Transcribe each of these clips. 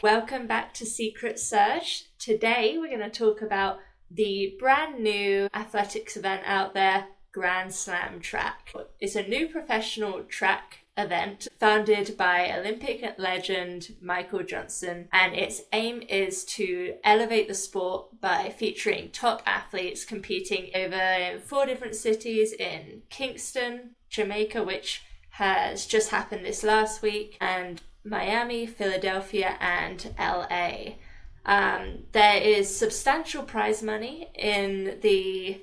Welcome back to Secret Surge. Today we're going to talk about the brand new athletics event out there, Grand Slam Track. It's a new professional track event founded by Olympic legend Michael Johnson, and its aim is to elevate the sport by featuring top athletes competing over in 4 different cities in Kingston, Jamaica, which has just happened this last week, and Miami, Philadelphia, and LA. There is substantial prize money in the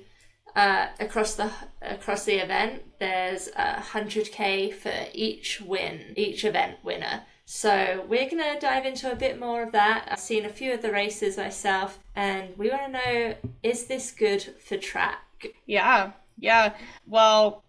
across the event. There's 100K for each event winner. So we're gonna dive into a bit more of that. I've seen a few of the races myself, and we want to know, is this good for track? Yeah. Well,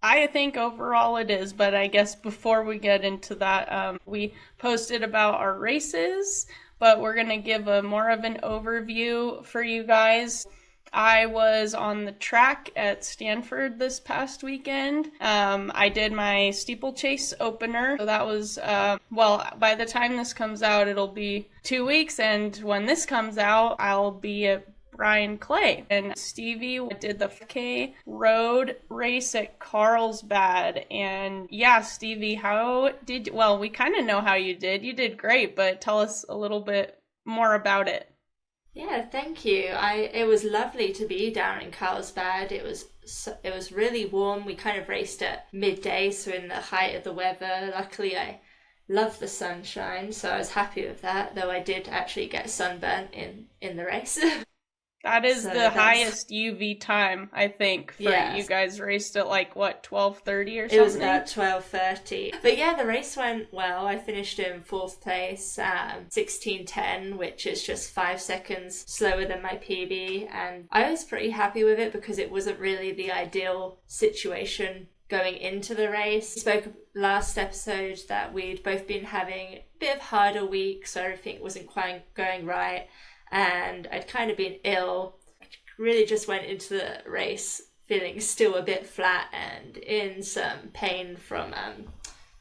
I think overall it is, but I guess before we get into that, we posted about our races, but we're going to give more of an overview for you guys. I was on the track at Stanford this past weekend. I did my steeplechase opener. So that was, by the time this comes out, it'll be 2 weeks. And when this comes out, I'll be at Brian Clay. And Stevie did the 5K road race at Carlsbad. And yeah, Stevie, we kind of know how you did. You did great, but tell us a little bit more about it. Yeah, thank you. It was lovely to be down in Carlsbad. It was really warm. We kind of raced at midday, so in the height of the weather. Luckily, I love the sunshine, so I was happy with that, though I did actually get sunburnt in the race. That is the highest UV time, I think, for you guys raced at 12:30 or something? It was about 12:30. But yeah, the race went well. I finished in 4th place, 16:10, which is just 5 seconds slower than my PB. And I was pretty happy with it because it wasn't really the ideal situation going into the race. We spoke last episode that we'd both been having a bit of harder week, so everything wasn't quite going right. And I'd kind of been ill. I really just went into the race feeling still a bit flat and in some pain from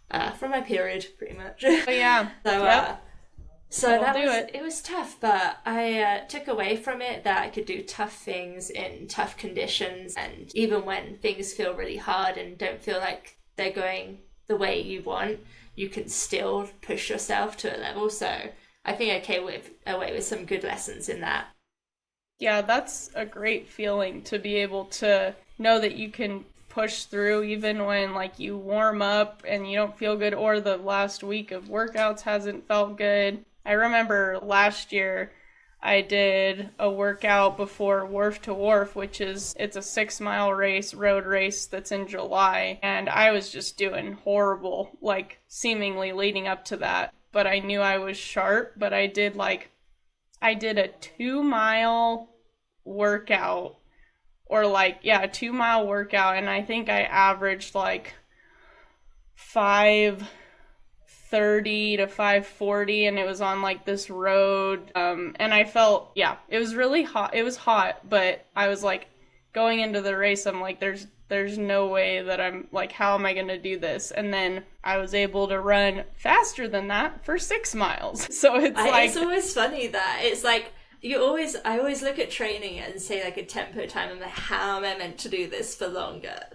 my period, pretty much. Oh yeah. It was tough, but I took away from it that I could do tough things in tough conditions, and even when things feel really hard and don't feel like they're going the way you want, you can still push yourself to a level. So I think I came away with some good lessons in that. Yeah, that's a great feeling to be able to know that you can push through even when you warm up and you don't feel good, or the last week of workouts hasn't felt good. I remember last year I did a workout before Wharf to Wharf, it's a 6-mile road race that's in July, and I was just doing horrible, seemingly leading up to that. But I knew I was sharp, but I did a 2-mile workout, or a 2-mile workout, and I think I averaged 5:30 to 5:40, and it was on this road, and I felt, it was really hot. It was hot, but I was going into the race, I'm there's no way that I'm how am I going to do this? And then I was able to run faster than that for 6 miles. So it's it's always funny that it's I always look at training and say a tempo time. I'm how am I meant to do this for longer?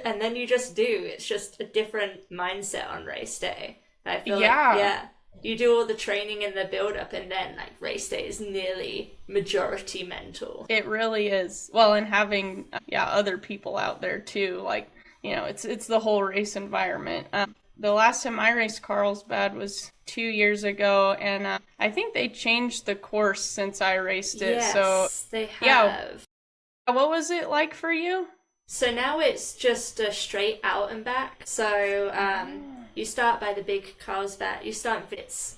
And then you just do. It's just a different mindset on race day. I feel you do all the training in the build up, and then race day is nearly majority mental. It really is. Well, and having other people out there too, it's the whole race environment. The last time I raced Carlsbad was 2 years ago, and I think they changed the course since I raced it. Yes, so they have. What was it like for you? So now it's just a straight out and back. So you start by the big Carlsbad. You start, it's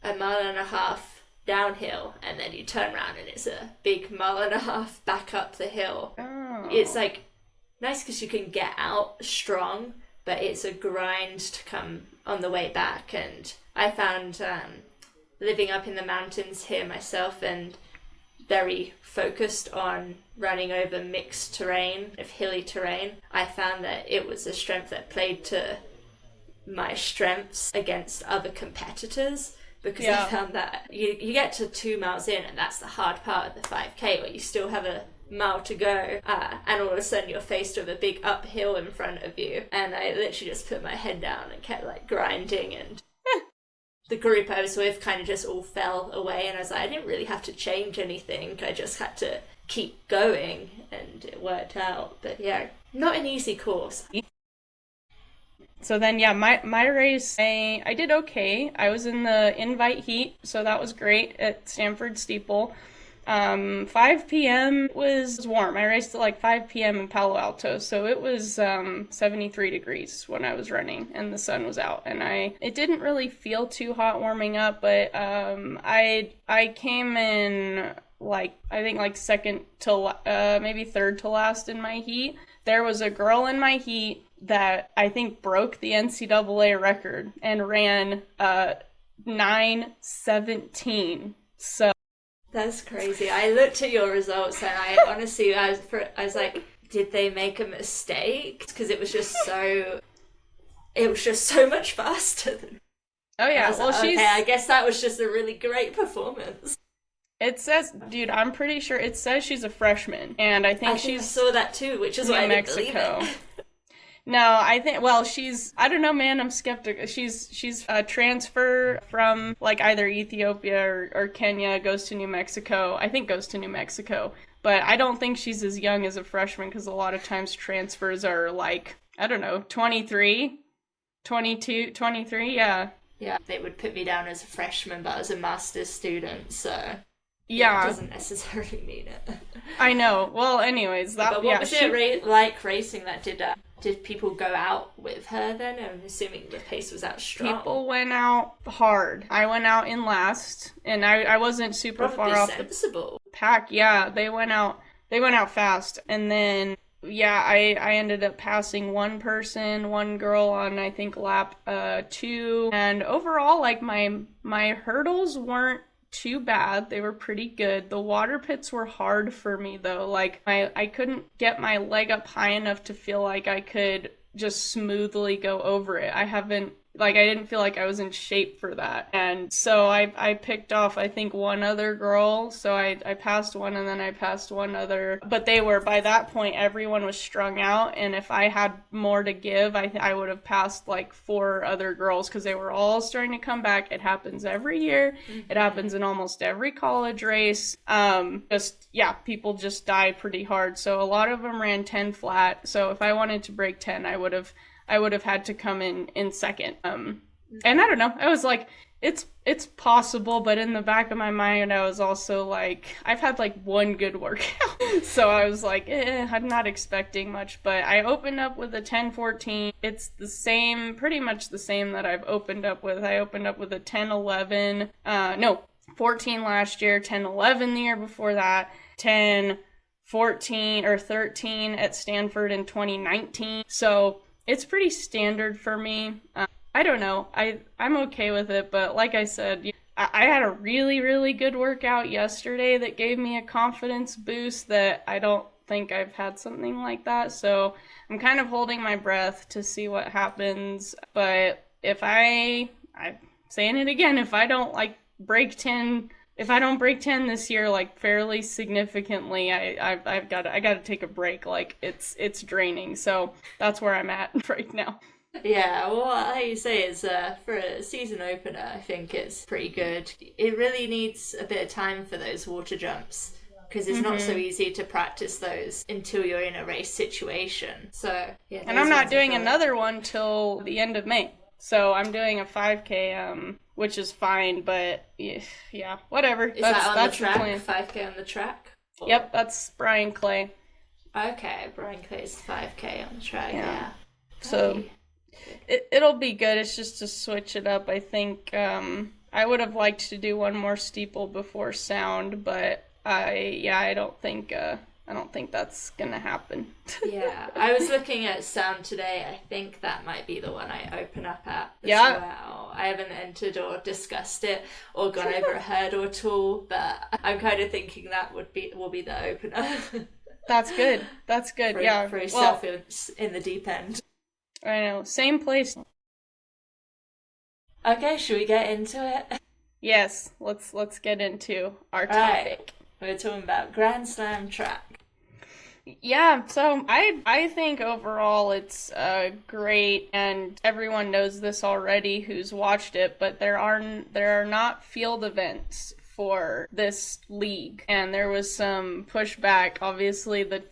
1.5 miles downhill, and then you turn around and it's a big 1.5 miles back up the hill. Oh. It's nice because you can get out strong, but it's a grind to come on the way back. And I found living up in the mountains here myself, and very focused on running over mixed terrain, of hilly terrain, I found that it was a strength that played to my strengths against other competitors, because Yeah. I found that you get to 2 miles in, and that's the hard part of the 5K, where you still have a mile to go, and all of a sudden you're faced with a big uphill in front of you, and I literally just put my head down and kept like grinding, and the group I was with kind of just all fell away, and I was like, I didn't really have to change anything, I just had to keep going, and it worked out. But yeah, not an easy course. So then, yeah, my race, I did okay. I was in the invite heat, so that was great at Stanford Steeple. 5 p.m. was warm. I raced at like 5 p.m. in Palo Alto, so it was 73 degrees when I was running, and the sun was out. And it didn't really feel too hot warming up, but I came in like, I think like second to maybe third to last in my heat. There was a girl in my heat that I think broke the NCAA record and ran 9:17. So that's crazy. I looked at your results, and I honestly, I was like, did they make a mistake? Because it was just so much faster than. Oh yeah, well like, she's. Okay, I guess that was just a really great performance. It says, dude, I'm pretty sure it says she's a freshman, and I think I saw that too, which is why I didn't believe it. No, I think, well, I don't know, man, I'm skeptical. She's a transfer from, like, either Ethiopia or Kenya, goes to New Mexico. I think goes to New Mexico. But I don't think she's as young as a freshman, because a lot of times transfers are, like, I don't know, 23, 22, 23, yeah. Yeah, they would put me down as a freshman, but I was a master's student, so... Yeah. It doesn't necessarily mean it. I know. Well, anyways, that. But what was it like racing that? Did people go out with her then? I'm assuming the pace was out strong. People went out hard. I went out in last, and I wasn't super Probably far off sensible. the pack. Yeah, they went out fast, and then yeah, I ended up passing one girl on I think lap 2, and overall like my hurdles weren't too bad. They were pretty good. The water pits were hard for me though. Like I couldn't get my leg up high enough to feel like I could just smoothly go over it. I didn't feel like I was in shape for that. And so I picked off, I think, one other girl. So I passed one, and then I passed one other. But by that point, everyone was strung out. And if I had more to give, I would have passed like 4 other girls, because they were all starting to come back. It happens every year. Mm-hmm. It happens in almost every college race. People just die pretty hard. So a lot of them ran 10 flat. So if I wanted to break 10, I would have had to come in second. And I don't know. I was like, it's possible, but in the back of my mind, I was also like, I've had like one good workout. So I was like, I'm not expecting much, but I opened up with a 10:14. It's pretty much the same that I've opened up with. I opened up with a 10:11. 14 last year, 10:11 the year before that, 10:14 or 13 at Stanford in 2019. So it's pretty standard for me. I don't know. I'm okay with it, but like I said, I had a really, really good workout yesterday that gave me a confidence boost that I don't think I've had something like that. So I'm kind of holding my breath to see what happens. But I'm saying it again, if I don't break 10 this year like fairly significantly, I got to take a break. Like it's draining. So that's where I'm at right now. Yeah, well, how you say is for a season opener, I think it's pretty good. It really needs a bit of time for those water jumps, because it's not so easy to practice those until you're in a race situation. So yeah, and I'm not doing another one till the end of May. So I'm doing a 5K, which is fine, but yeah, whatever. Is that on the track? 5K on the track? Or... Yep, that's Brian Clay. Okay, Brian Clay's 5K on the track, yeah. So it'll be good. It's just to switch it up. I think I would have liked to do one more steeple before Sound, but I don't think that's gonna happen. Yeah, I was looking at Sound today. I think that might be the one I open up at as well. I haven't entered or discussed it or gone over a hurdle at all, but I'm kind of thinking that will be the opener. That's good. For yourself in the deep end. I know. Same place. Okay, should we get into it? Yes, let's get into our Right. topic. We're talking about Grand Slam track. Yeah, so I think overall it's great, and everyone knows this already who's watched it, but there are not field events for this league, and there was some pushback. Obviously, the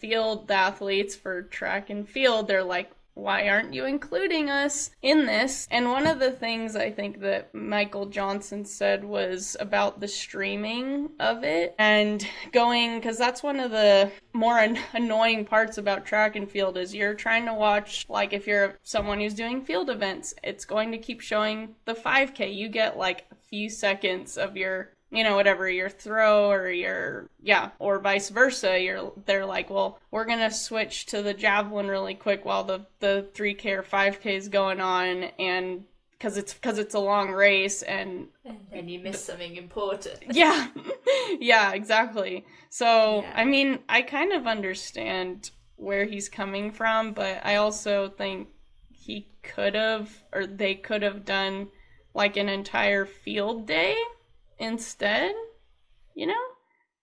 athletes for track and field, they're like, why aren't you including us in this? And one of the things I think that Michael Johnson said was about the streaming of it and going, because that's one of the more annoying parts about track and field is you're trying to watch, like if you're someone who's doing field events, it's going to keep showing the 5K. You get like a few seconds of your whatever your throw or vice versa. They're like, well, we're gonna switch to the javelin really quick while the 3K or 5K is going on, and because it's a long race, and then you miss something important. Yeah. Yeah, exactly. So Yeah. I mean, I kind of understand where he's coming from, but I also think they could have done like an entire field day instead,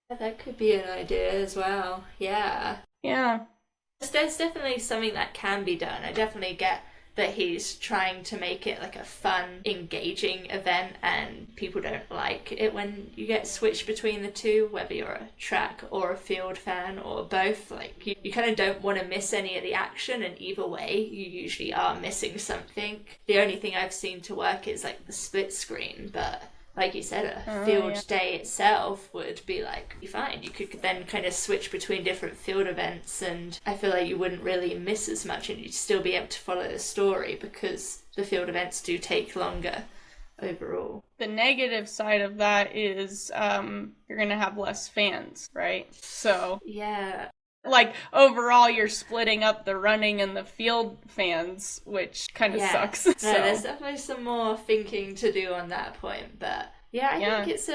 That could be an idea as well. Yeah. Yeah. There's definitely something that can be done. I definitely get that he's trying to make it like a fun, engaging event, and people don't like it when you get switched between the two, whether you're a track or a field fan or both. Like, you kind of don't want to miss any of the action, and either way, you usually are missing something. The only thing I've seen to work is like the split screen, but like you said, a field day itself would be fine. You could then kind of switch between different field events, and I feel like you wouldn't really miss as much, and you'd still be able to follow the story because the field events do take longer overall. The negative side of that is you're going to have less fans, right? So, yeah. Like, overall, you're splitting up the running and the field fans, which kind of sucks. No, there's definitely some more thinking to do on that point, but I think it's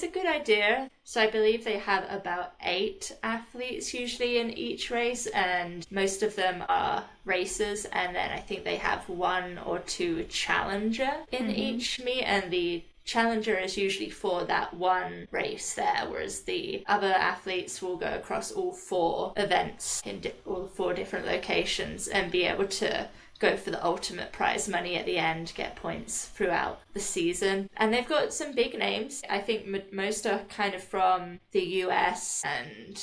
a good idea. So I believe they have about 8 athletes usually in each race, and most of them are racers, and then I think they have 1 or 2 challenger in each meet, and the challenger is usually for that one race there, whereas the other athletes will go across all 4 events in all 4 different locations and be able to go for the ultimate prize money at the end, get points throughout the season. And they've got some big names. I think most are kind of from the US and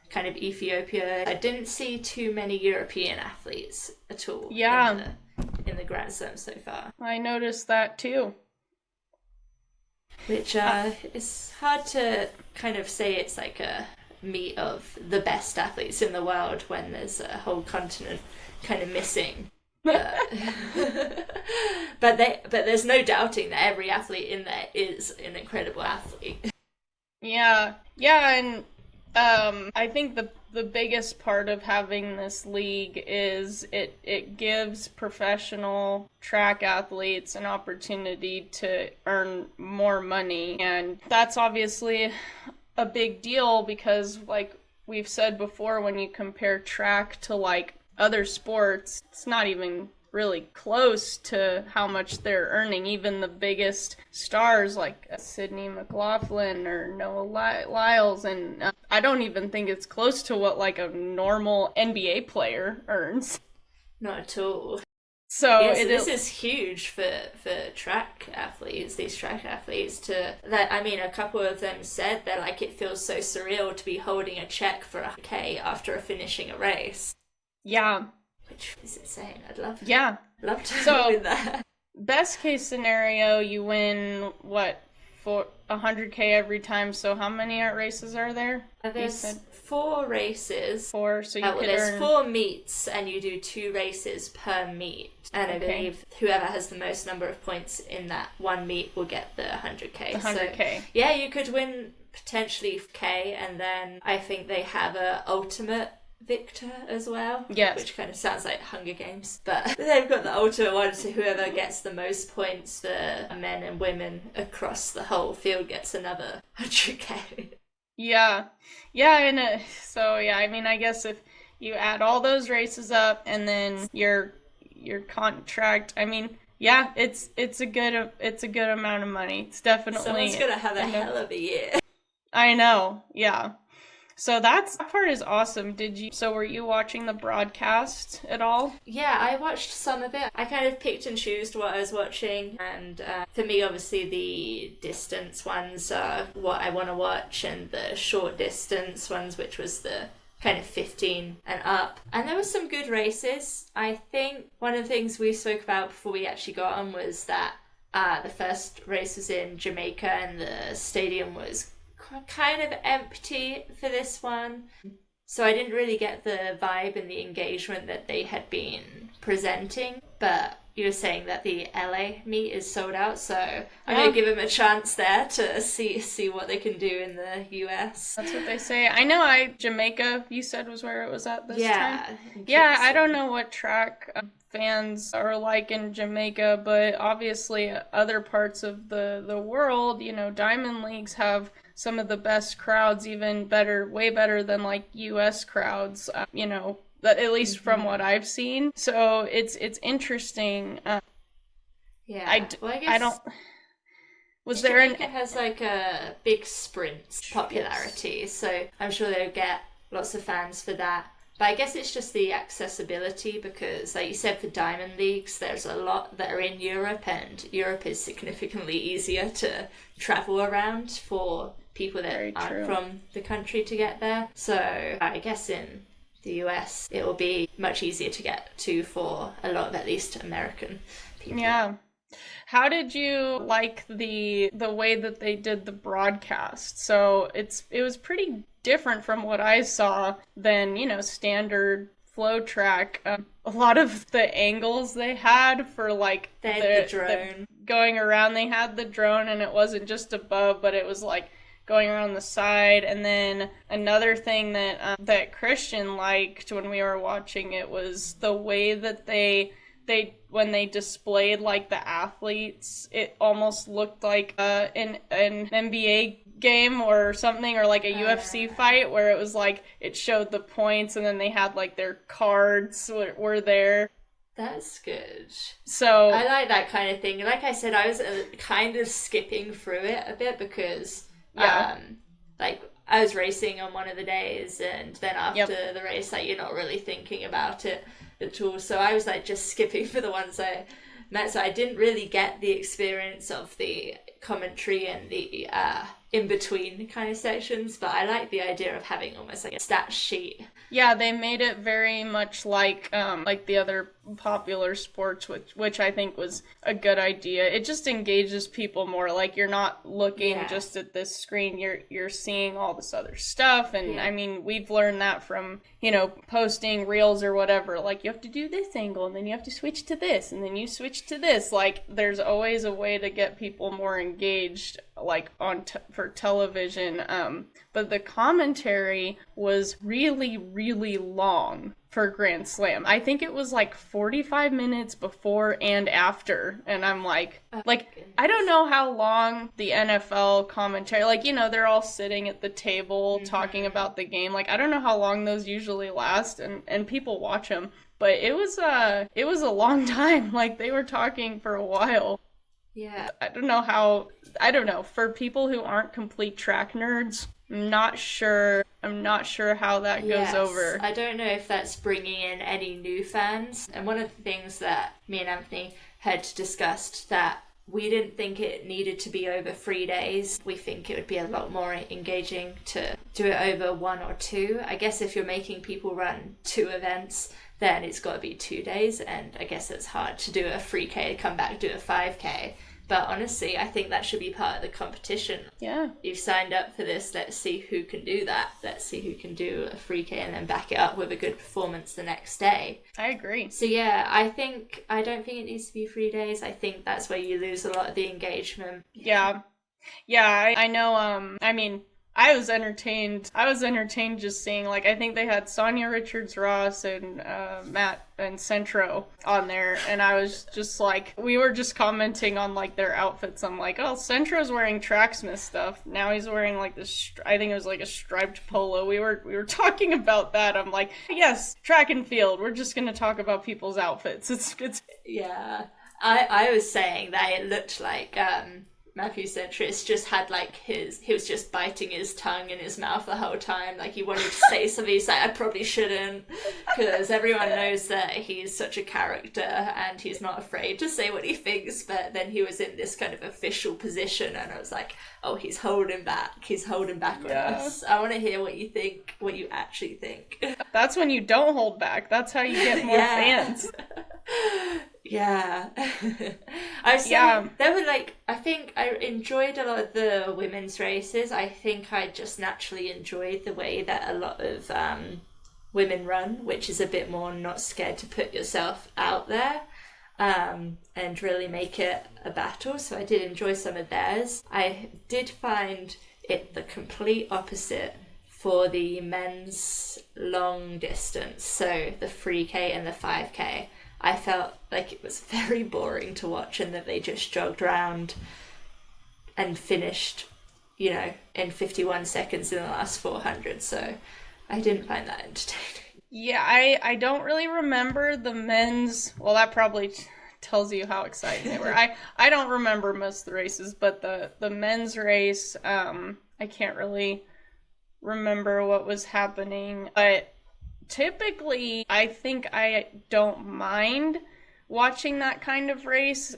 kind of Ethiopia. I didn't see too many European athletes at all in the Grand Slam so far. I noticed that too. Which is hard to kind of say it's like a meet of the best athletes in the world when there's a whole continent kind of missing. But there's no doubting that every athlete in there is an incredible athlete. Yeah, and I think the biggest part of having this league is it gives professional track athletes an opportunity to earn more money, and that's obviously a big deal because, like we've said before, when you compare track to like other sports, it's not even really close to how much they're earning. Even the biggest stars like Sydney McLaughlin or Noah Lyles, and I don't even think it's close to what like a normal NBA player earns. Not at all. So this is huge for track athletes. These track athletes a couple of them said that like it feels so surreal to be holding a check for a K after finishing a race. Yeah. Which is insane. I'd love to win that. Best case scenario, you win, for 100K every time. So how many races are there? There's 4 races. 4, so there's 4 meets, and you do 2 races per meet. And I believe whoever has the most number of points in that one meet will get the 100K. The 100K. So, yeah, you could win potentially K, and then I think they have a ultimate victor as well. Yes. Which kind of sounds like Hunger Games. But they've got the ultimate one, so whoever gets the most points for men and women across the whole field gets another 100K. Yeah. I mean, I guess if you add all those races up and then your contract, I mean, Yeah, it's a good amount of money. It's definitely Someone's gonna have a hell of a year. I know. Yeah. So that part is awesome. Were you watching the broadcast at all? Yeah, I watched some of it. I kind of picked and chose what I was watching, and for me, obviously, the distance ones are what I want to watch, and the short distance ones, which was the kind of 15 and up. And there were some good races. I think one of the things we spoke about before we actually got on was that the first race was in Jamaica, and the stadium was kind of empty for this one. So I didn't really get the vibe and the engagement that they had been presenting. But you were saying that the LA meet is sold out, so I'm going to give them a chance there to see what they can do in the US. That's what they say. I know Jamaica, you said, was where it was at this time? Yeah, I don't know what track fans are like in Jamaica, but obviously other parts of the world, Diamond Leagues have some of the best crowds, way better than like US crowds, at least from what I've seen. So it's interesting. I don't. Was there Jamaica has like a big sprint popularity, so I'm sure they'll get lots of fans for that. But I guess it's just the accessibility because, like you said, for Diamond Leagues, there's a lot that are in Europe, and Europe is significantly easier to travel around for people that aren't from the country to get there. So I guess in the US, it will be much easier to get to for a lot of at least American people. Yeah. How did you like the way that they did the broadcast? So it was pretty different from what I saw than, standard flow track. A lot of the angles they had for like the drone going around, they had the drone, and it wasn't just above, but it was like going around the side. And then another thing that Christian liked when we were watching it was the way that they when they displayed like the athletes, it almost looked like an NBA game or something, or like a UFC fight, where it was like it showed the points and then they had like their cards were there. That's good. So I like that kind of thing. Like I said, I was kind of skipping through it a bit because like I was racing on one of the days, and then after the race, like you're not really thinking about it at all. So I was like just skipping for the ones I met. So I didn't really get the experience of the commentary and the in between kind of sections, but I like the idea of having almost like a stat sheet. Yeah, they made it very much like the other popular sports, which I think was a good idea. It just engages people more. Like you're not looking just at this screen, you're seeing all this other stuff. And I mean, we've learned that from, posting reels or whatever. Like you have to do this angle, and then you have to switch to this, and then you switch to this. Like there's always a way to get people more engaged, like for television. But the commentary was really, really long for Grand Slam. I think it was like 45 minutes before and after. And I'm like, I don't know how long the NFL commentary, they're all sitting at the table talking about the game. Like, I don't know how long those usually last, and people watch them. But it was a long time. Like, they were talking for a while. Yeah. I don't know. For people who aren't complete track nerds, I'm not sure how that goes over. I don't know if that's bringing in any new fans. And one of the things that me and Anthony had discussed, that we didn't think it needed to be over 3 days. We think it would be a lot more engaging to do it over 1 or 2. I guess if you're making people run 2 events, then it's got to be 2 days. And I guess it's hard to do a 3K, come back, do a 5K. But honestly, I think that should be part of the competition. Yeah. You've signed up for this, let's see who can do that. Let's see who can do a 3K and then back it up with a good performance the next day. I agree. So yeah, I don't think it needs to be 3 days. I think that's where you lose a lot of the engagement. Yeah. Yeah, I know, I was entertained just seeing, I think they had Sonia Richards-Ross and Matt and Centro on there, and I was just we were just commenting on, their outfits. I'm like, oh, Centro's wearing Tracksmith stuff. Now he's wearing, this, I think it was, a striped polo. We were talking about that. I'm like, yes, track and field. We're just going to talk about people's outfits. It's Yeah. I was saying that it looked like Matthew Centris just had like he was just biting his tongue in his mouth the whole time. Like he wanted to say something, he's like, I probably shouldn't, because everyone knows that he's such a character and he's not afraid to say what he thinks. But then he was in this kind of official position, and I was like, oh, he's holding back on us. I want to hear what you think, what you actually think. That's when you don't hold back. That's how you get more fans. Yeah. I was saying, there were like, I think I enjoyed a lot of the women's races. I think I just naturally enjoyed the way that a lot of women run, which is a bit more not scared to put yourself out there and really make it a battle. So I did enjoy some of theirs. I did find it the complete opposite for the men's long distance, so the 3K and the 5K. I felt like it was very boring to watch, and that they just jogged around and finished, you know, in 51 seconds in the last 400. So I didn't find that entertaining. Yeah, I don't really remember the men's. Well, that probably tells you how exciting they were. I don't remember most of the races, but the men's race, I can't really remember what was happening, but typically I think I don't mind watching that kind of race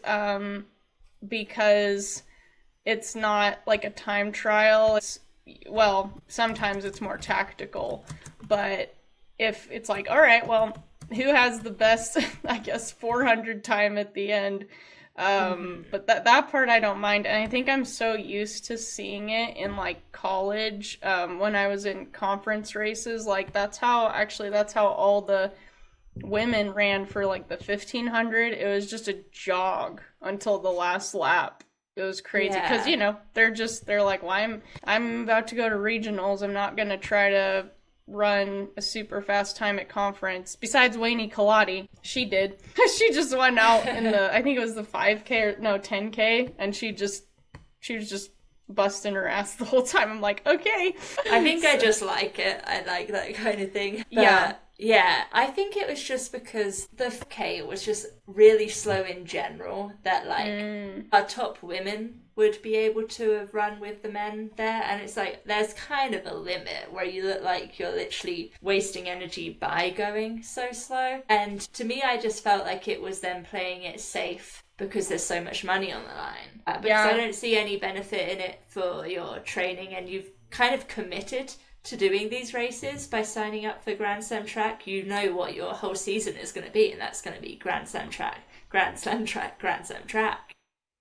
because it's not like a time trial. Well, sometimes it's more tactical, but if it's like, all right, well, who has the best, I guess, 400 time at the end? But that part I don't mind, and I think I'm so used to seeing it in like college when I was in conference races. Like that's how all the women ran for like the 1500. It was just a jog until the last lap. It was crazy because you know they're like, well, I'm about to go to regionals. I'm not gonna try to run a super fast time at conference. Besides Wayne Kalati, she did. She just went out in the, I think it was the 5K or no 10K, and she was just busting her ass the whole time. I'm like, okay. I think I just like it. I like that kind of thing. But yeah, I think it was just because the 5K was just really slow in general, that like our top women would be able to have run with the men there, and it's like there's kind of a limit where you look like you're literally wasting energy by going so slow. And to me, I just felt like it was them playing it safe because there's so much money on the line, because I don't see any benefit in it for your training, and you've kind of committed to doing these races by signing up for Grand Slam track. You know what your whole season is going to be, and that's going to be Grand Slam track, Grand Slam track, Grand Slam track.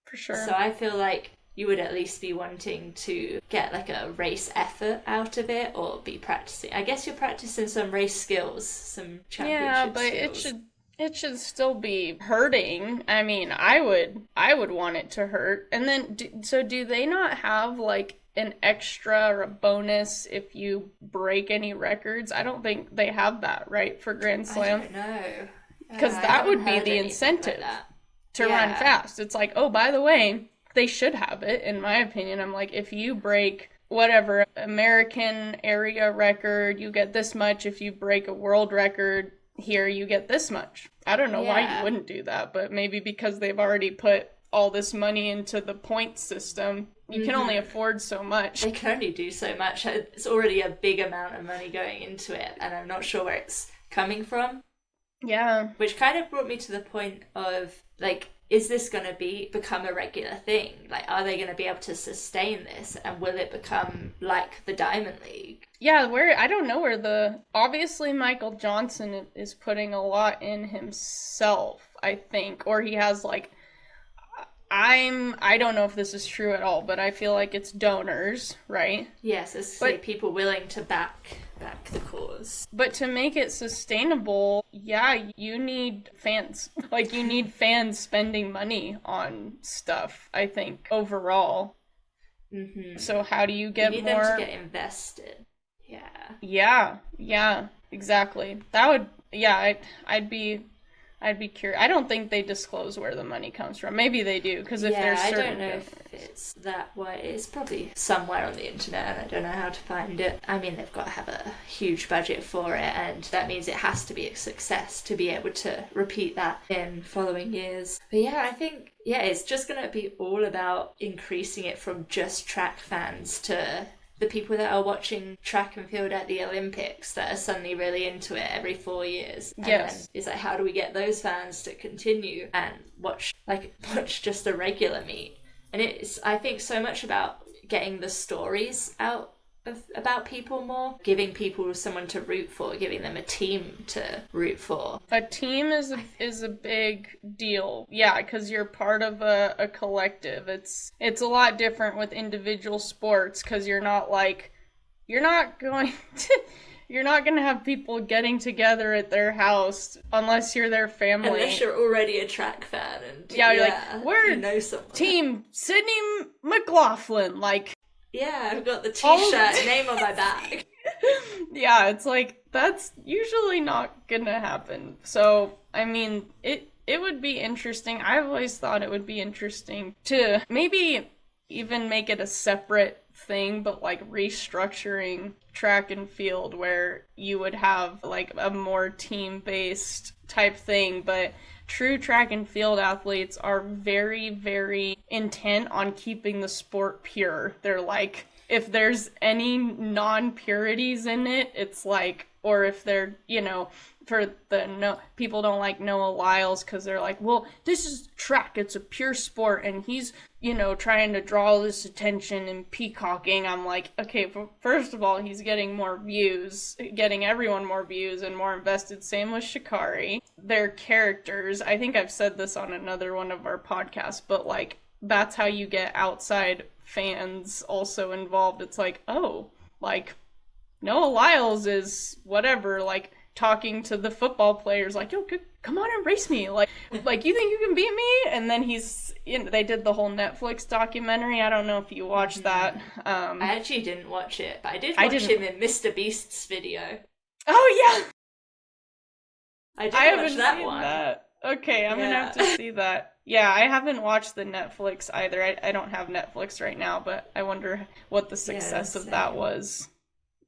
For sure. So I feel like you would at least be wanting to get like a race effort out of it, or be practicing. I guess you're practicing some race skills, some championship skills. Yeah, but it should still be hurting. I mean, I would want it to hurt. And then, do they not have like an extra or a bonus if you break any records? I don't think they have that, right, for Grand Slam? I don't know. Because that would be the incentive to run fast. It's like, oh, by the way, they should have it, in my opinion. I'm like, if you break whatever American area record, you get this much. If you break a world record here, you get this much. I don't know why you wouldn't do that, but maybe because they've already put all this money into the point system. You can only afford so much. They can only do so much. It's already a big amount of money going into it, and I'm not sure where it's coming from. Yeah. Which kind of brought me to the point of, like, is this going to become a regular thing? Like, are they going to be able to sustain this? And will it become like the Diamond League? Yeah, I don't know where obviously Michael Johnson is putting a lot in himself, I think. Or he has, like, I don't know if this is true at all, but I feel like it's donors, right? Yes, it's like people willing to back the cause. But to make it sustainable, you need fans. Like, you need fans spending money on stuff, I think, overall. Mm-hmm. So how do you get you need more... them to get invested. Yeah. Yeah, exactly. That would... Yeah, I'd be curious. I don't think they disclose where the money comes from. Maybe they do, because if there's certain... I don't know if it's it's that way. It's probably somewhere on the internet and I don't know how to find it. I mean, they've got to have a huge budget for it, and that means it has to be a success to be able to repeat that in following years. But yeah, I think, yeah, it's just going to be all about increasing it from just track fans to the people that are watching track and field at the Olympics that are suddenly really into it every 4 years. And Yes. then it's like, how do we get those fans to continue and watch just a regular meet? And it's, I think, so much about getting the stories out about people more, giving people someone to root for, giving them a team to root for. A team is a big deal. Yeah, because you're part of a collective. It's a lot different with individual sports because you're not going to have people getting together at their house unless you're their family. Unless you're already a track fan and you're like, we're you know someone. Team Sydney McLaughlin, like. Yeah, I've got the t-shirt name on my back. Yeah, it's like, that's usually not gonna happen. So, I mean, it would be interesting. I've always thought it would be interesting to maybe even make it a separate thing, but like restructuring track and field where you would have like a more team-based type thing, but true track and field athletes are very, very intent on keeping the sport pure. They're like, if there's any non-purities in it, it's like, or if they're, for the people don't like Noah Lyles because they're like, well, this is track, it's a pure sport, and he's, trying to draw all this attention and peacocking. I'm like, okay, first of all, he's getting more views, getting everyone more views and more invested. Same with Sha'Carri. Their characters, I think I've said this on another one of our podcasts, but like, that's how you get outside fans also involved. It's like, oh, like, Noah Lyles is whatever, like, talking to the football players, like, yo, come on and race me, like you think you can beat me? And then they did the whole Netflix documentary. I don't know if you watched that. I actually didn't watch it, but I did watch him in Mr. Beast's video. Oh yeah, I haven't watch that seen one. That. Okay, I'm gonna have to see that. Yeah, I haven't watched the Netflix either. I don't have Netflix right now, but I wonder what the success of that was.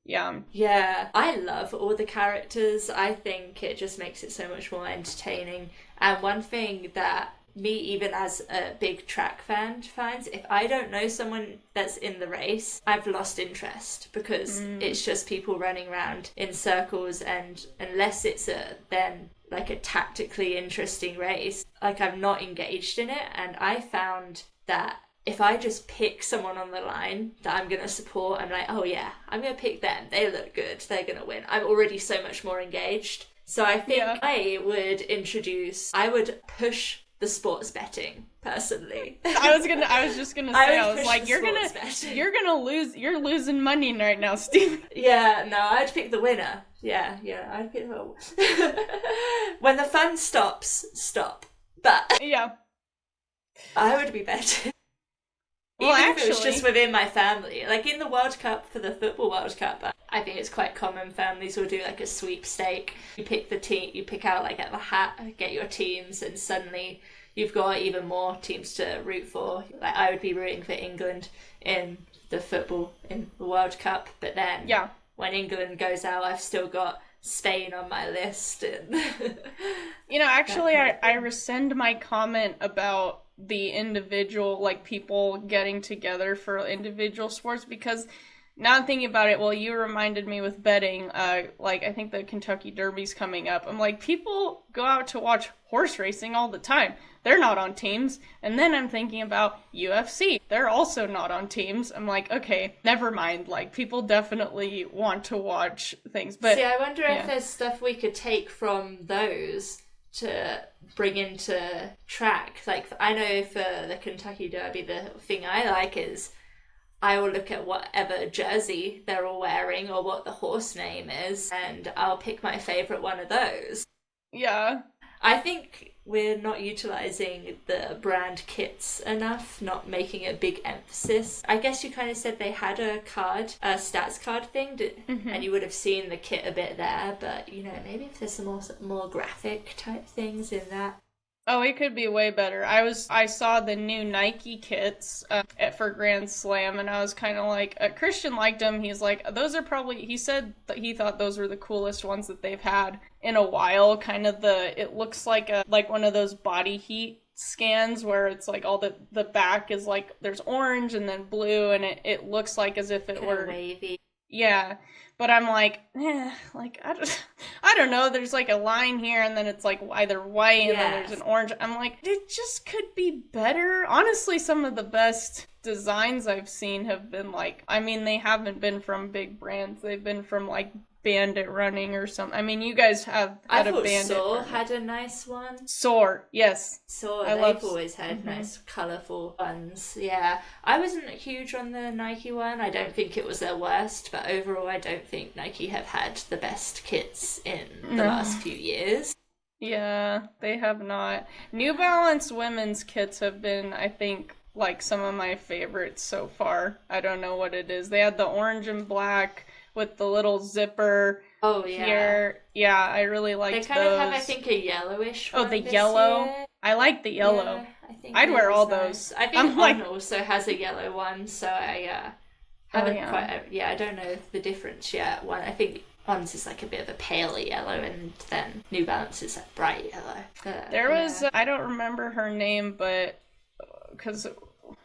Yeah, I love all the characters. I think it just makes it so much more entertaining. And one thing that me, even as a big track fan, finds, if I don't know someone that's in the race, I've lost interest because it's just people running around in circles, and unless it's then like a tactically interesting race, like, I'm not engaged in it. And I found that if I just pick someone on the line that I'm going to support, I'm like, oh yeah, I'm going to pick them. They look good. They're going to win. I'm already so much more engaged. So I think I would push the sports betting, personally. I was just gonna say, I was like, you're losing money right now, Steve. Yeah, no, I'd pick the winner. Yeah, I'd pick the when the fun stops, stop. But yeah, I would be betting. Well, Even if it was just within my family. Like in the World Cup, for the Football World Cup, I think it's quite common. Families will do like a sweepstake. You pick the team, you pick out like at the hat, get your teams, and suddenly you've got even more teams to root for. Like I would be rooting for England in the World Cup, but then when England goes out, I've still got Spain on my list. And actually, I rescind my comment about the individual, like, people getting together for individual sports, because now I'm thinking about it, well, you reminded me with betting, like, I think the Kentucky Derby's coming up. I'm like, people go out to watch horse racing all the time. They're not on teams. And then I'm thinking about UFC. They're also not on teams. I'm like, okay, never mind. Like, people definitely want to watch things. But see, I wonder if there's stuff we could take from those to bring into track. Like, I know for the Kentucky Derby, the thing I like is I will look at whatever jersey they're all wearing or what the horse name is, and I'll pick my favourite one of those. Yeah. I think we're not utilising the brand kits enough, not making a big emphasis. I guess you kind of said they had a stats card thing, and you would have seen the kit a bit there, but, maybe if there's some more graphic type things in that. Oh, it could be way better. I saw the new Nike kits for Grand Slam, and I was kind of like, Christian liked them. He's like, those are probably. He said that he thought those were the coolest ones that they've had in a while. Kind of it looks like one of those body heat scans where it's like all the back is like there's orange and then blue, and it looks like as if it Kind were of wavy. yeah, but I'm like, like I don't know. There's like a line here, and then it's like either white, and then there's Yes. an orange. I'm like, it just could be better. Honestly, some of the best designs I've seen have been like, I mean, they haven't been from big brands. They've been from like Bandit Running or something. I mean, you guys have I had a thought Bandit Soar Running. had a nice one. Soar, yes. So I they've love- always had Mhm. nice, colourful ones. Yeah, I wasn't huge on the Nike one. I don't think it was their worst, but overall, I don't think Nike have had the best kits in the No. last few years. Yeah, they have not. New Balance women's kits have been, I think, like some of my favorites so far. I don't know what it is. They had the orange and black with the little zipper Oh yeah, here. Yeah, I really they liked kind those. of have, I think, a yellowish. Oh, one the this yellow. year. I like the yellow. Yeah, I think I'd it wear was all nice. those. I think I'm On like- also has a yellow one, so I haven't yeah. quite. Yeah, I don't know the difference yet. One, I think On's is like a bit of a paler yellow, and then New Balance is that bright yellow. There was, yeah. I don't remember her name, but because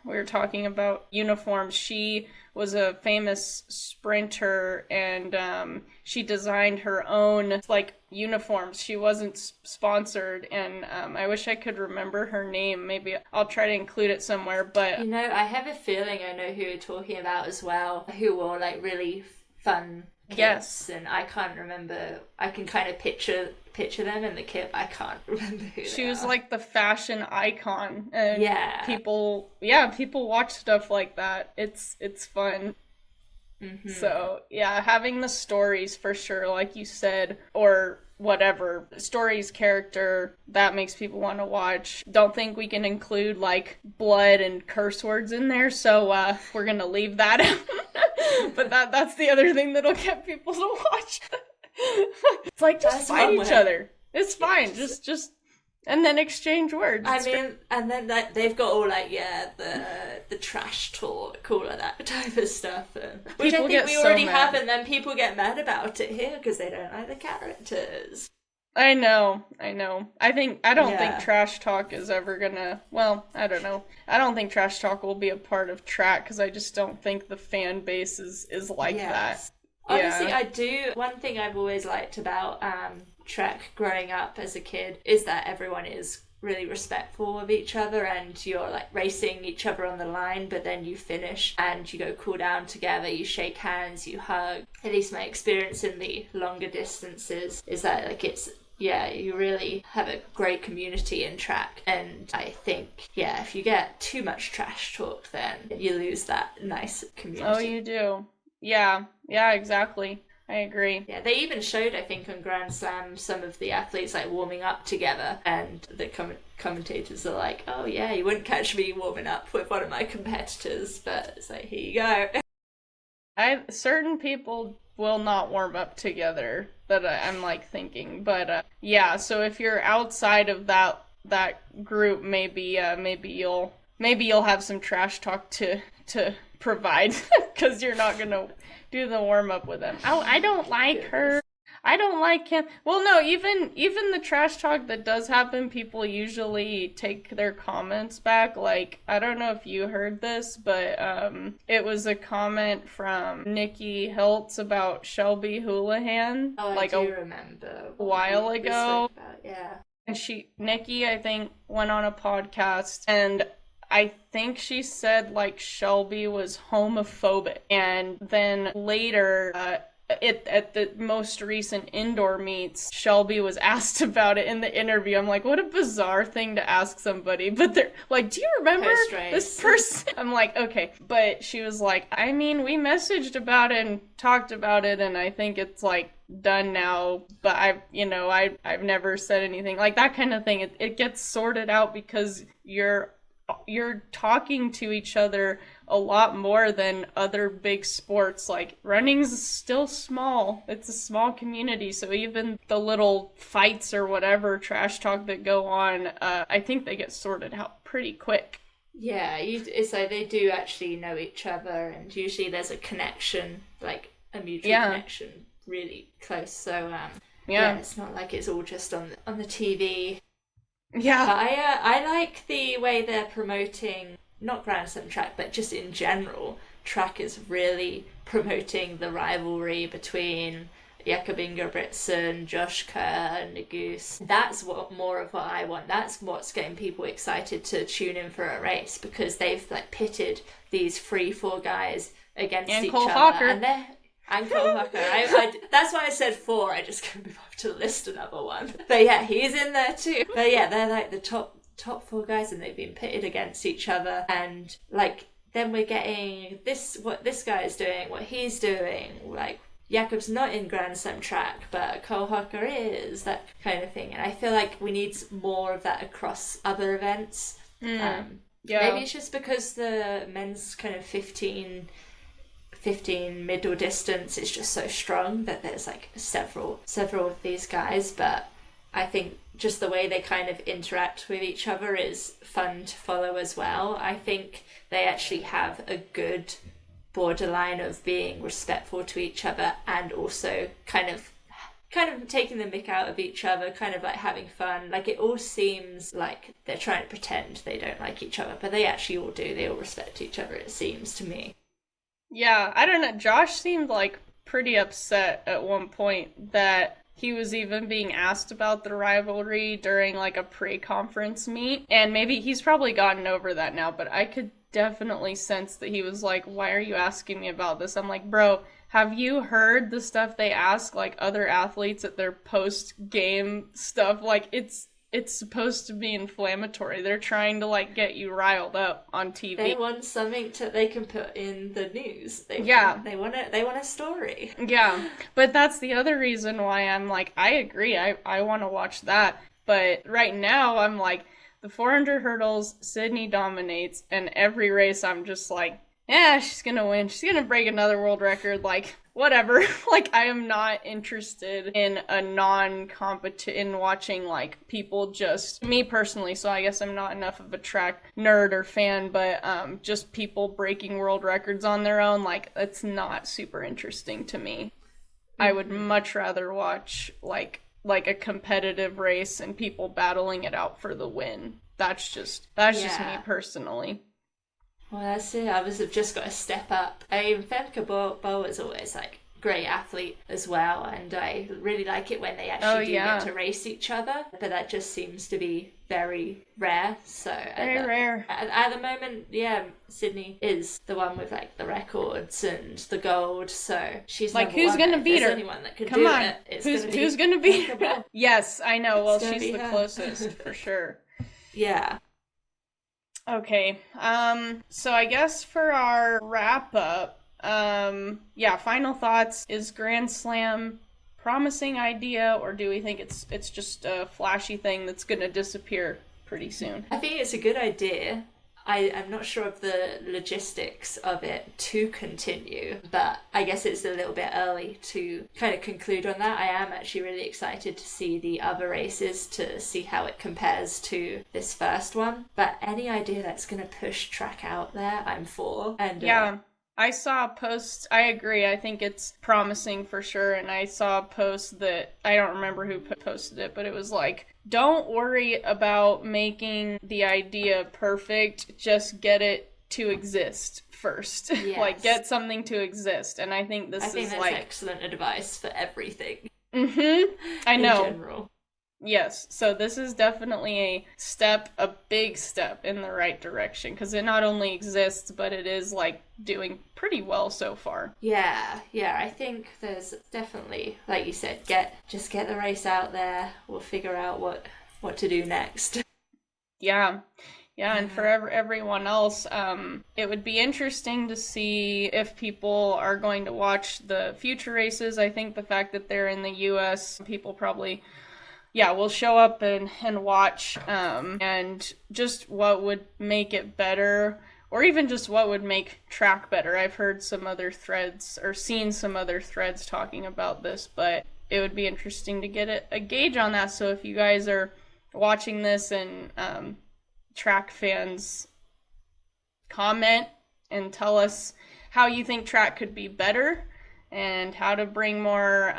we were talking about uniforms, she was a famous sprinter, and she designed her own like uniforms. She wasn't sponsored, and I wish I could remember her name. Maybe I'll try to include it somewhere. But You know, I have a feeling I know who you're talking about as well, who wore like really fun kits, Yes. and I can't remember. I can kind of picture them in the kit, but I can't remember who she they was are. like the fashion icon, and Yeah. people watch stuff like that. It's fun. Mhm. So, yeah, having the stories for sure, like you said, or whatever, stories, character, that makes people want to watch. Don't think we can include, like, blood and curse words in there, so we're gonna leave that out. But that's the other thing that'll get people to watch. It's like, just That's fight one each way. other. It's fine, Yes. just, and then exchange words. I It's great. mean, and then they've got all like the trash talk, all of that type of stuff, which People I think get we so already mad. have, and then people get mad about it here because they don't like the characters. I know. I don't think Yeah. trash talk is ever gonna, well, I don't know. I don't think trash talk will be a part of track because I just don't think the fan base is like Yes. that. Honestly, Yeah. I do. One thing I've always liked about Trek growing up as a kid is that everyone is really respectful of each other, and you're like racing each other on the line, but then you finish and you go cool down together, you shake hands, you hug. At least my experience in the longer distances is that like it's yeah, you really have a great community in track, and I think yeah, if you get too much trash talk, then you lose that nice community. Oh, you do. Yeah, exactly. I agree. Yeah, they even showed, I think, on Grand Slam some of the athletes like warming up together, and the commentators are like, "Oh yeah, you wouldn't catch me warming up with one of my competitors," but it's like, here you go. Certain people will not warm up together that I'm like thinking, but yeah. So if you're outside of that group, maybe you'll have some trash talk to provide because you're not gonna do the warm up with them. Oh, I don't like her. I don't like him. Well, no, even the trash talk that does happen, people usually take their comments back. Like, I don't know if you heard this, but it was a comment from Nikki Hiltz about Shelby Houlihan, Oh, like I do remember a while we ago. spoke about, yeah. And Nikki, I think, went on a podcast, and I think she said, like, Shelby was homophobic. And then later, at the most recent indoor meets, Shelby was asked about it in the interview. I'm like, what a bizarre thing to ask somebody. But they're like, do you remember Post-race. this person? I'm like, okay. But she was like, I mean, we messaged about it and talked about it, and I think it's, like, done now, but I've never said anything like that kind of thing. It gets sorted out because you're you're talking to each other a lot more than other big sports. Like, running's still small. It's a small community, so even the little fights or whatever trash talk that go on, I think they get sorted out pretty quick. Yeah, it's like they do actually know each other, and usually there's a connection, like a mutual connection, really close. So yeah, it's not like it's all just on the TV. Yeah. But I like the way they're promoting, not Grand Slam track, but just in general, track is really promoting the rivalry between Jakob Ingebrigtsen, Josh Kerr, and Negus. That's more of what I want. That's what's getting people excited to tune in for a race, because they've like pitted these 3-4 guys against each Cole other. Hawker. And Cole Hawker. That's why I said 4. I just couldn't be bothered to list another one. But yeah, he's in there too. But yeah, they're like the top 4 guys, and they've been pitted against each other. And like, then we're getting what this guy is doing, what he's doing. Like, Jakob's not in Grand Slam track, but Cole Hawker is, that kind of thing. And I feel like we need more of that across other events. Yeah. Maybe it's just because the men's kind of 15 middle distance is just so strong that there's like several of these guys. But I think just the way they kind of interact with each other is fun to follow as well. I think they actually have a good borderline of being respectful to each other and also kind of taking the mick out of each other, kind of like having fun. Like, it all seems like they're trying to pretend they don't like each other, but they actually all do. They all respect each other, it seems to me. Yeah, I don't know. Josh seemed like pretty upset at one point that he was even being asked about the rivalry during like a pre-conference meet. And maybe he's probably gotten over that now, but I could definitely sense that he was like, why are you asking me about this? I'm like, bro, have you heard the stuff they ask like other athletes at their post-game stuff? Like, it's supposed to be inflammatory. They're trying to like get you riled up on TV. They want something they can put in the news. They want a story. Yeah, but that's the other reason why I'm like, I agree. I want to watch that. But right now I'm like, the 400 hurdles, Sydney dominates, and every race I'm just like, yeah, she's gonna win. She's gonna break another world record. Like, whatever. Like, I am not interested in a in watching, like, people just, me personally, so I guess I'm not enough of a track nerd or fan, but just people breaking world records on their own, like, that's not super interesting to me. I would much rather watch, like a competitive race and people battling it out for the win. That's just me personally. Well, that's it. Others have just got to step up. I mean, Femke Bol is always like great athlete as well, and I really like it when they actually get to race each other. But that just seems to be very rare. So very rare. At the moment, yeah, Sydney is the one with like the records and the gold. So she's like, who's gonna beat her? Anyone that could do it, who's gonna beat her? Yes, I know. Well, she's the closest for sure. Yeah. Okay, so I guess for our wrap-up, final thoughts. Is Grand Slam promising idea, or do we think it's just a flashy thing that's gonna disappear pretty soon? I think it's a good idea. I'm not sure of the logistics of it to continue, but I guess it's a little bit early to kind of conclude on that. I am actually really excited to see the other races, to see how it compares to this first one. But any idea that's going to push track out there, I'm for. And yeah. I saw a post, I agree, I think it's promising for sure, and I saw a post that, I don't remember who posted it, but it was like, don't worry about making the idea perfect, just get it to exist first. Yes. Like, get something to exist, and I think that's excellent advice for everything. Mm-hmm. I know. In general. Yes, so this is definitely a big step in the right direction, because it not only exists, but it is, like, doing pretty well so far. Yeah, I think there's definitely, like you said, get the race out there, we'll figure out what to do next. Yeah, and for everyone else, it would be interesting to see if people are going to watch the future races. I think the fact that they're in the U.S., people probably yeah, we'll show up and watch, and just what would make it better, or even just what would make track better. I've heard some other threads or seen some other threads talking about this, but it would be interesting to get a gauge on that. So if you guys are watching this and track fans, comment and tell us how you think track could be better and how to bring more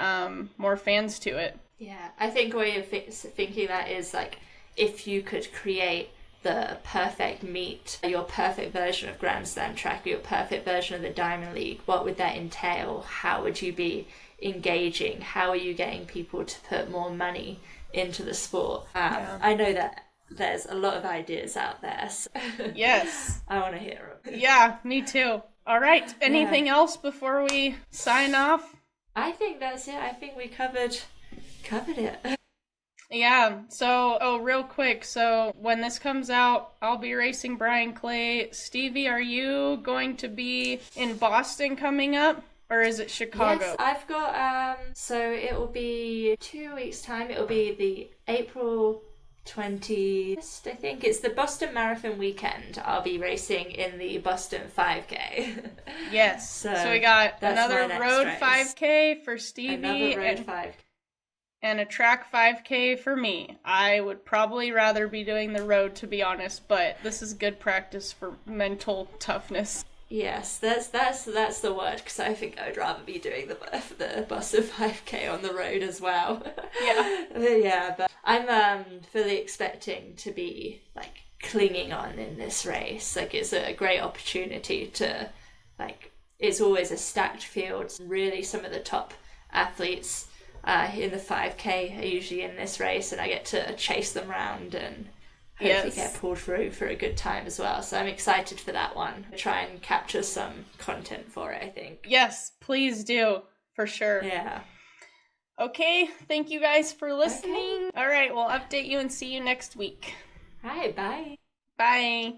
fans to it. Yeah, I think a way of thinking that is like, if you could create the perfect meet, your perfect version of Grand Slam track, your perfect version of the Diamond League, what would that entail? How would you be engaging? How are you getting people to put more money into the sport? I know that there's a lot of ideas out there. So yes. I want to hear them. Yeah, me too. All right. Anything else before we sign off? I think that's it. I think we covered it. Yeah. So, real quick. So, when this comes out, I'll be racing Brian Clay. Stevie, are you going to be in Boston coming up? Or is it Chicago? Yes, I've got, so it will be 2 weeks' time. It will be the April 20th, I think. It's the Boston Marathon weekend. I'll be racing in the Boston 5K. Yes. So we got another road race. 5K for Stevie. Another road 5K. And a track 5K for me. I would probably rather be doing the road, to be honest, but this is good practice for mental toughness. Yes, that's the word, because I think I'd rather be doing the Boston 5K on the road as well. Yeah. But I'm fully expecting to be like clinging on in this race. Like, it's a great opportunity to, like, it's always a stacked field. Really, some of the top athletes in the 5K are usually in this race, and I get to chase them around and hopefully get pulled through for a good time as well. So I'm excited for that one. Try and capture some content for it, I think. Yes, please do, for sure. Yeah. Okay, thank you guys for listening. Okay. All right, we'll update you and see you next week. All right, bye. Bye.